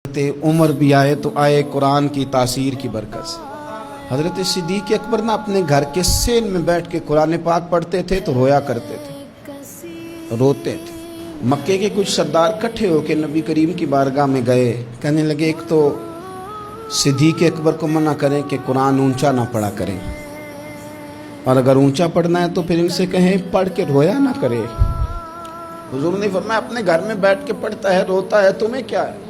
उम्र भी आए तो आए कुरान की तासीर की बरकत से। हज़रत सिद्दीक़ अकबर ना अपने घर के सेन में बैठ के कुरान पाक पढ़ते थे तो रोया करते थे, रोते थे। मक्के के कुछ सरदार इकट्ठे होकर नबी करीम की बारगाह में गए, कहने लगे एक तो सिद्दीक़ अकबर को मना करें कि कुरान ऊंचा ना पढ़ा करें, और अगर ऊंचा पढ़ना है तो फिर इनसे कहें पढ़ के रोया ना करे। हुजूर ने फरमाया अपने घर में बैठ के पढ़ता है, रोता है, तुम्हें क्या है?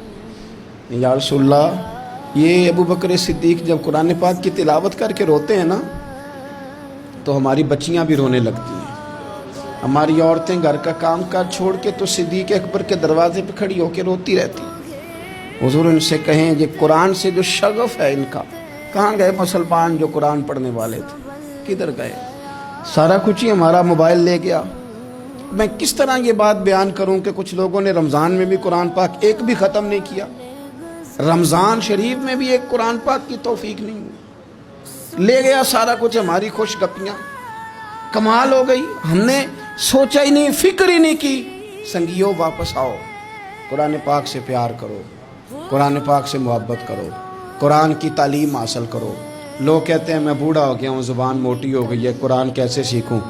या रसूलल्लाह, ये अबू बकर सिद्दीक़ जब कुरान पाक की तिलावत करके रोते हैं ना तो हमारी बच्चियां भी रोने लगती हैं, हमारी औरतें घर का काम काज छोड़ के तो सिद्दीक़ अकबर के दरवाजे पे खड़ी होकर रोती रहती। हुजूर इनसे कहें ये कुरान से जो शगफ है इनका, कहाँ गए मुसलमान जो कुरान पढ़ने वाले थे, किधर गए? सारा कुछ ही हमारा मोबाइल ले गया। मैं किस तरह ये बात बयान करूं कि कुछ लोगों ने रमज़ान में भी कुरान पाक एक भी ख़त्म नहीं किया, रमज़ान शरीफ में भी एक कुरान पाक की तौफीक नहीं हुई, ले गया सारा कुछ हमारी खुशगपियाँ। कमाल हो गई, हमने सोचा ही नहीं, फिक्र ही नहीं की। संगियों वापस आओ, कुरान पाक से प्यार करो, कुरान पाक से मोहब्बत करो, कुरान की तालीम हासिल करो। लोग कहते हैं मैं बूढ़ा हो गया हूँ, ज़ुबान मोटी हो गई है, कुरान कैसे सीखूँ?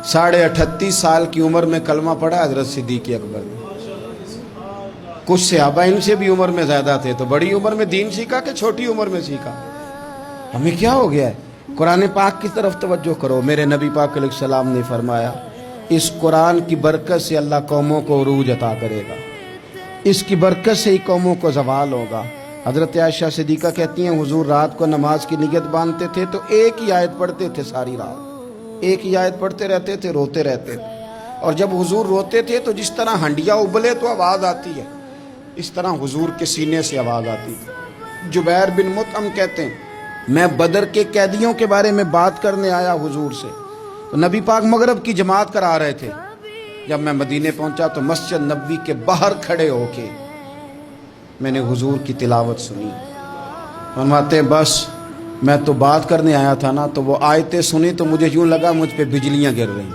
38.5 साल की उम्र में कलमा पढ़ा हज़रत सिद्दीक़ अकबर ने। कुछ सहाबा इनसे भी उम्र में ज़्यादा थे, तो बड़ी उम्र में दीन सीखा कि छोटी उम्र में सीखा? हमें क्या हो गया है? कुरान पाक की तरफ तवज्जो करो। मेरे नबी पाक अलैहिस्सलाम ने फरमाया इस कुरान की बरकत से अल्लाह कौमों को उरूज अता करेगा, इसकी बरकत से ही कौमों को ज़वाल होगा। हज़रत आयशा सिद्दीक़ा कहती हैं हुजूर रात को नमाज की नियत बांधते थे तो एक ही आयत पढ़ते थे, सारी रात एक ही आयत पढ़ते रहते थे, रोते रहते थे। और जब हुजूर रोते थे तो जिस तरह हंडिया उबले तो आवाज़ आती है, इस तरह हुजूर के सीने से आवाज़ आती थी। जुबैर बिन मुतअम कहते हैं मैं बदर के कैदियों के बारे में बात करने आया हुजूर से, तो नबी पाक मगरब की जमात करा रहे थे। जब मैं मदीने पहुंचा तो मस्जिद नबवी के बाहर खड़े होके मैंने हुजूर की तिलावत सुनी। फरमाते बस मैं तो बात करने आया था ना, तो वो आयतें सुनी तो मुझे यूं लगा मुझ पे बिजलियां गिर रही।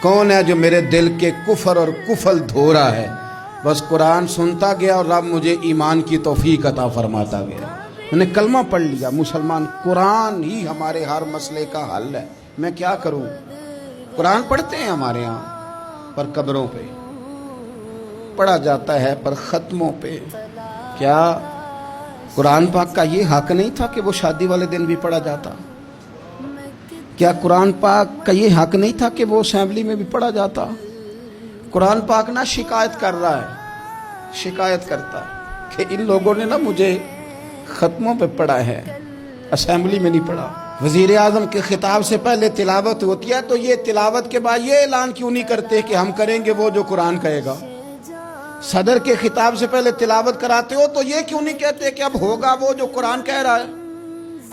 कौन है जो मेरे दिल के कुफर और कुफल धो रहा है? बस कुरान सुनता गया और रब मुझे ईमान की तौफीक अता फरमाता गया। मैंने कलमा पढ़ लिया, मुसलमान, कुरान ही हमारे हर मसले का हल है। मैं क्या करूं? कुरान पढ़ते हैं हमारे यहाँ, पर कब्रों पे पढ़ा जाता है, पर ख़त्मों पे। क्या कुरान पाक का ये हक नहीं था कि वो शादी वाले दिन भी पढ़ा जाता? क्या कुरान पाक का ये हक नहीं था कि वो असेंबली में भी पढ़ा जाता? कुरान पाक ना शिकायत कर रहा है, शिकायत करता है कि इन लोगों ने ना मुझे ख़त्मों पे पढ़ा है, असेंबली में नहीं पढ़ा। वज़ीर आज़म के खिताब से पहले तिलावत होती है तो ये तिलावत के बाद ये ऐलान क्यों नहीं करते कि हम करेंगे वो जो कुरान कहेगा? सदर के खिताब से पहले तिलावत कराते हो तो ये क्यों नहीं कहते कि अब होगा वो जो कुरान कह रहा है?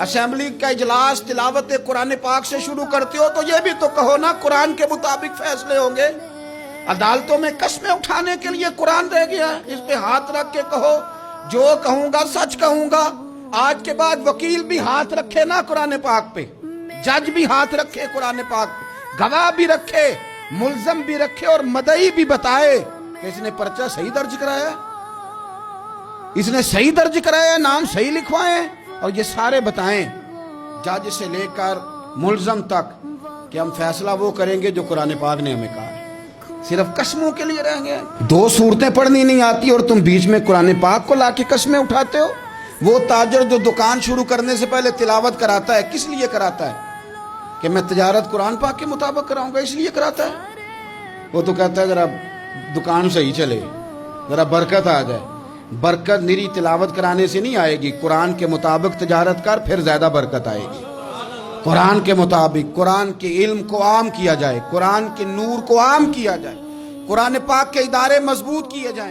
असेंबली का इजलास तिलावत कुरान पाक से शुरू करते हो तो ये भी तो कहो ना कुरान के मुताबिक फैसले होंगे। अदालतों में कस्में उठाने के लिए कुरान रह गया है, इस पे हाथ रख के कहो जो कहूंगा सच कहूंगा। आज के बाद वकील भी हाथ रखे ना कुरान पाक पे, जज भी हाथ रखे कुरान पाक पे, गवाह भी रखे, मुल्जम भी रखे और मदई भी बताए कि इसने पर्चा सही दर्ज कराया, इसने सही दर्ज कराया, नाम सही लिखवाए, और ये सारे बताएं जज से लेकर मुल्जम तक कि हम फैसला वो करेंगे जो कुरान पाक ने हमें कहा है। सिर्फ कसमों के लिए रह गए। 2 सूरतें पढ़नी नहीं आती और तुम बीच में कुरान पाक को लाके कसमें उठाते हो। वो ताजर जो दुकान शुरू करने से पहले तिलावत कराता है, किस लिए कराता है? कि मैं तिजारत कुरान पाक के मुताबिक कराऊंगा, इसलिए कराता है। वो तो कहता है जरा दुकान सही चले, जरा बरकत आ जाए। बरकत निरी तिलावत कराने से नहीं आएगी, कुरान के मुताबिक तिजारत कर, फिर ज्यादा बरकत आएगी। कुरान के मुताबिक कुरान के इल्म को आम किया जाए, कुरान के नूर को आम किया जाए, कुरान पाक के इदारे मजबूत किए जाएं।